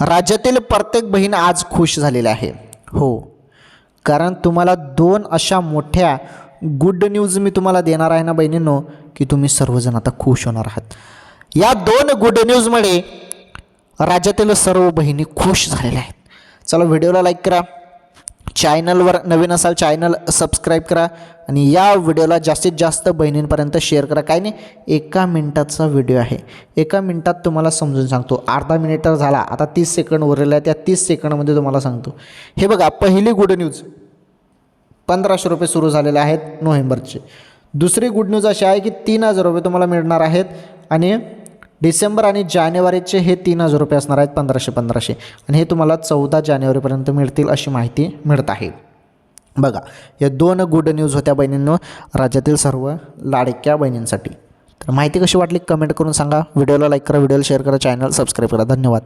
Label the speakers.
Speaker 1: राज्यातील प्रत्येक बहीण आज खुश झालेली आहे. हो, कारण तुम्हाला दोन अशा मोठ्या गुड न्यूज मी तुम्हाला देणार आहे ना बहिणींनो, की तुम्ही सर्वजण आता खुश होणार आहात. या दोन गुड न्यूजमुळे राज्यातील सर्व बहिणी खुश झालेल्या आहेत. चला व्हिडिओला लाईक करा, चॅनलवर नवीन असाल चॅनल सबस्क्राईब करा आणि या व्हिडिओला जास्तीत जास्त बहिणींपर्यंत शेअर करा. काय नाही, 1 मिनिटाचा व्हिडिओ आहे. 1 मिनिटात तुम्हाला समजून सांगतो. अर्धा मिनिट तर झाला, आता 30 सेकंड उरलेला आहे. त्या 30 सेकंडमध्ये तुम्हाला सांगतो. हे बघा, पहिली गुड न्यूज 1500 रुपये सुरू झालेले आहेत नोव्हेंबरचे. दुसरी गुड न्यूज अशी आहे की 3000 रुपये तुम्हाला मिळणार आहेत आणि डिसेंबर आणि जानेवारीचे हे 3000 रुपये असणार आहेत 1500 आणि हे तुम्हाला 14 जानेवारीपर्यंत मिळतील अशी माहिती मिळत आहे. बघा, या दोन गुड न्यूज होत्या बहिणींनो राज्यातील सर्व लाडक्या बहिणींसाठी. तर माहिती कशी वाटली कमेंट करून सांगा. व्हिडिओला लाईक करा, व्हिडिओला शेअर करा, चॅनल सबस्क्राईब करा. धन्यवाद.